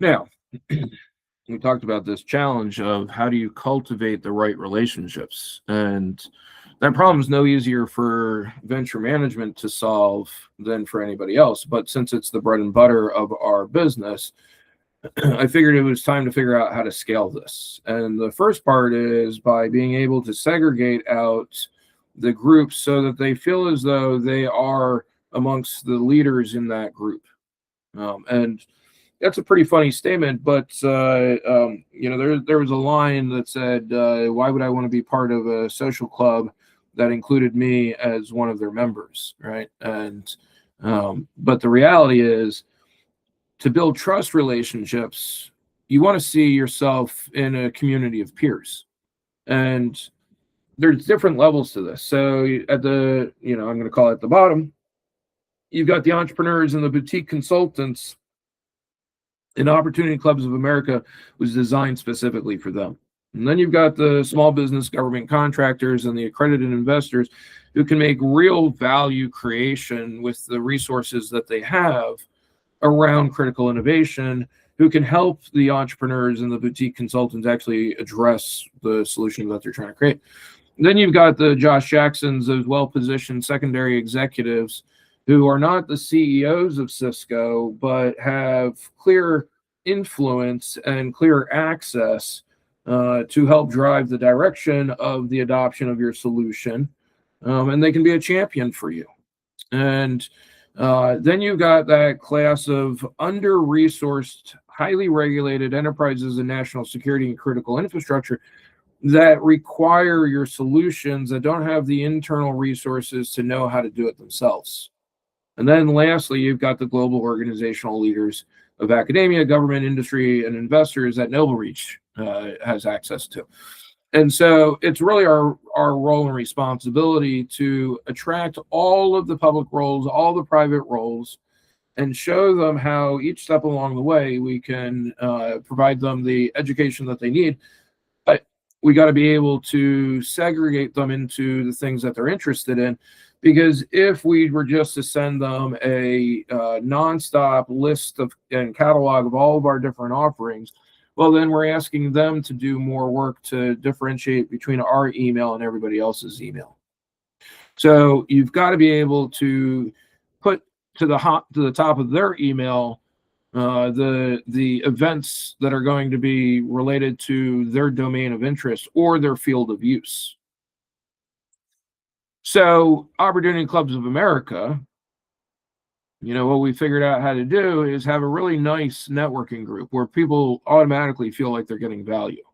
Now, we talked about this challenge of how do you cultivate the right relationships, and that problem is no easier for venture management to solve than for anybody else. But since it's the bread and butter of our business, I figured it was time to figure out how to scale this. And the first part is by being able to segregate out the groups so that they feel as though they are amongst the leaders in that group. And that's a pretty funny statement, but there was a line that said, "Why would I want to be part of a social club that included me as one of their members?" Right? And but the reality is, to build trust relationships, you want to see yourself in a community of peers, and there's different levels to this. So at the, I'm going to call it the bottom, you've got the entrepreneurs and the boutique consultants. And Opportunity Clubs of America was designed specifically for them. And then you've got the small business government contractors and the accredited investors who can make real value creation with the resources that they have around critical innovation, who can help the entrepreneurs and the boutique consultants actually address the solution that they're trying to create. And then you've got the Josh Jacksons of well-positioned secondary executives who are not the CEOs of Cisco, but have clear influence and clear access to help drive the direction of the adoption of your solution. And they can be a champion for you. And then you've got that class of under-resourced, highly regulated enterprises and national security and critical infrastructure that require your solutions that don't have the internal resources to know how to do it themselves. And then lastly, you've got the global organizational leaders of academia, government, industry, and investors that NobleReach has access to. And so it's really our role and responsibility to attract all of the public roles, all the private roles, and show them how each step along the way we can provide them the education that they need. But we got to be able to segregate them into the things that they're interested in. Because if we were just to send them a nonstop list of and catalog of all of our different offerings, well, then we're asking them to do more work to differentiate between our email and everybody else's email. So you've got to be able to put to the top of their email the events that are going to be related to their domain of interest or their field of use. So Opportunity Clubs of America, what we figured out how to do is have a really nice networking group where people automatically feel like they're getting value.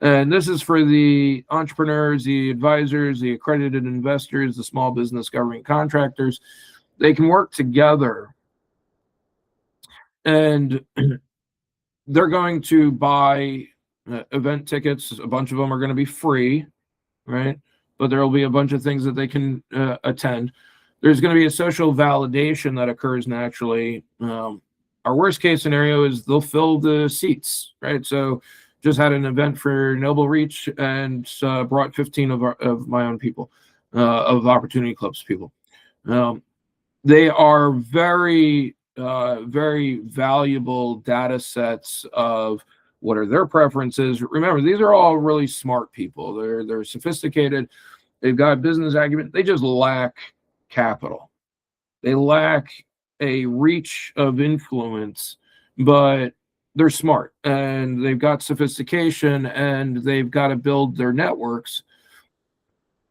And this is for the entrepreneurs, the advisors, the accredited investors, the small business government contractors. They can work together and they're going to buy event tickets. A bunch of them are going to be free, right? But there will be a bunch of things that they can attend. There's going to be a social validation that occurs naturally. Our worst case scenario is they'll fill the seats, right? So just had an event for NobleReach and brought 15 of my own people, of Opportunity Clubs people. They are very, very valuable data sets of what are their preferences. Remember, these are all really smart people. They're sophisticated. They've got business acumen. They just lack capital. They lack a reach of influence, but they're smart and they've got sophistication and they've got to build their networks.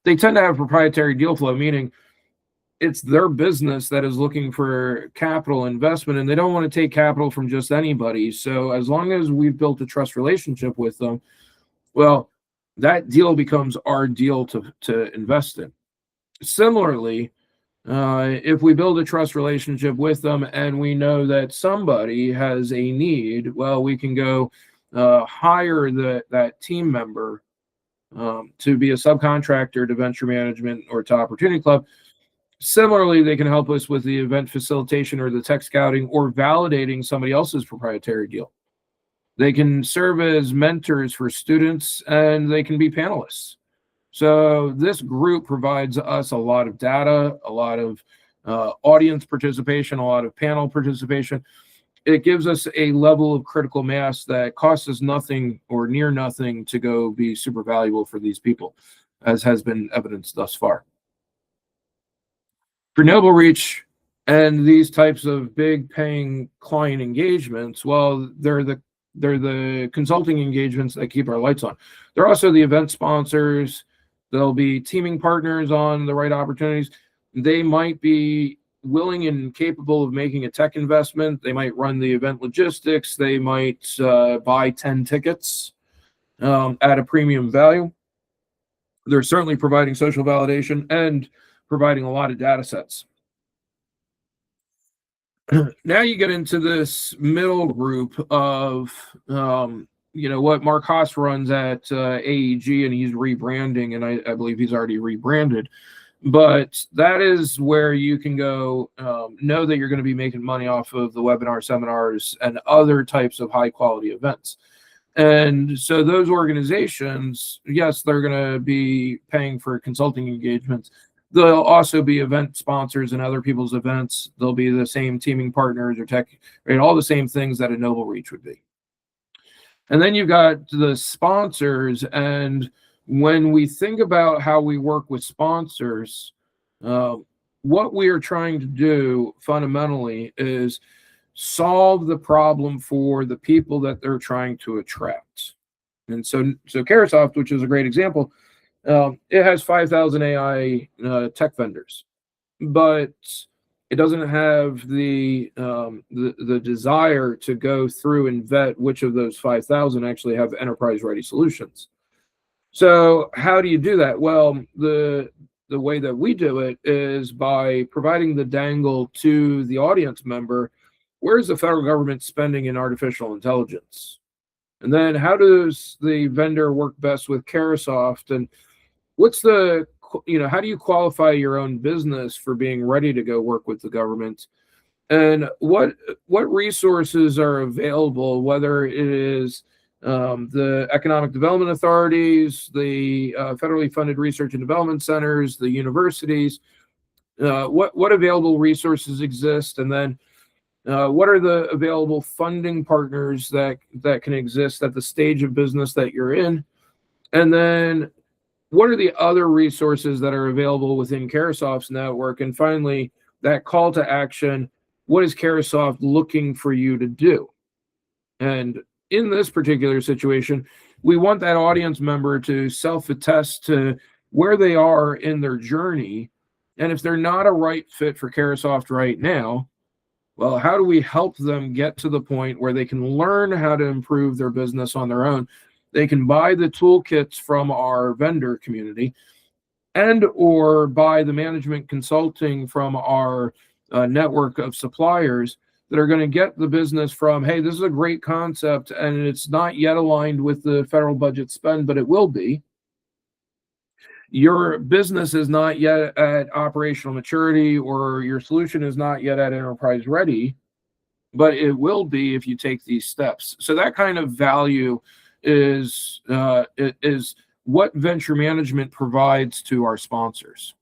They tend to have proprietary deal flow, meaning it's their business that is looking for capital investment and they don't want to take capital from just anybody. So as long as we've built a trust relationship with them, well, that deal becomes our deal to invest in. Similarly, if we build a trust relationship with them and we know that somebody has a need, well, we can go hire that team member to be a subcontractor to venture management or to Opportunity Club. Similarly, they can help us with the event facilitation or the tech scouting or validating somebody else's proprietary deal. They can serve as mentors for students and they can be panelists. So this group provides us a lot of data, a lot of audience participation, a lot of panel participation. it gives us a level of critical mass that costs us nothing or near nothing to go be super valuable for these people, as has been evidenced thus far. For Noble Reach and these types of big paying client engagements, well, they're the consulting engagements that keep our lights on. They're also the event sponsors. They'll be teaming partners on the right opportunities. They might be willing and capable of making a tech investment. They might run the event logistics. They might buy 10 tickets at a premium value. They're certainly providing social validation and providing a lot of data sets. Now you get into this middle group of what Mark Haas runs at AEG, and he's rebranding, and I believe he's already rebranded. But that is where you can go know that you're going to be making money off of the webinar, seminars, and other types of high quality events. And so those organizations, yes, they're going to be paying for consulting engagements. They'll also be event sponsors in other people's events. They'll be the same teaming partners or tech, right? All the same things that a Noble Reach would be. And then you've got the sponsors. And when we think about how we work with sponsors, what we are trying to do fundamentally is solve the problem for the people that they're trying to attract. And so Carahsoft, which is a great example, it has 5,000 AI tech vendors, but it doesn't have the desire to go through and vet which of those 5,000 actually have enterprise-ready solutions. So how do you do that? Well, the way that we do it is by providing the dangle to the audience member. Where's the federal government spending in artificial intelligence? And then how does the vendor work best with Carahsoft? And what's how do you qualify your own business for being ready to go work with the government? And what resources are available, whether it is the economic development authorities, the federally funded research and development centers, the universities, what available resources exist? And then what are the available funding partners that can exist at the stage of business that you're in? And then what are the other resources that are available within Carahsoft's network? And finally, that call to action, what is Carahsoft looking for you to do? And in this particular situation, we want that audience member to self-attest to where they are in their journey. And if they're not a right fit for Carahsoft right now, well, how do we help them get to the point where they can learn how to improve their business on their own? They can buy the toolkits from our vendor community and or buy the management consulting from our network of suppliers that are going to get the business from, hey, this is a great concept and it's not yet aligned with the federal budget spend, but it will be. Your business is not yet at operational maturity, or your solution is not yet at enterprise ready, but it will be if you take these steps. So that kind of value is what venture management provides to our sponsors.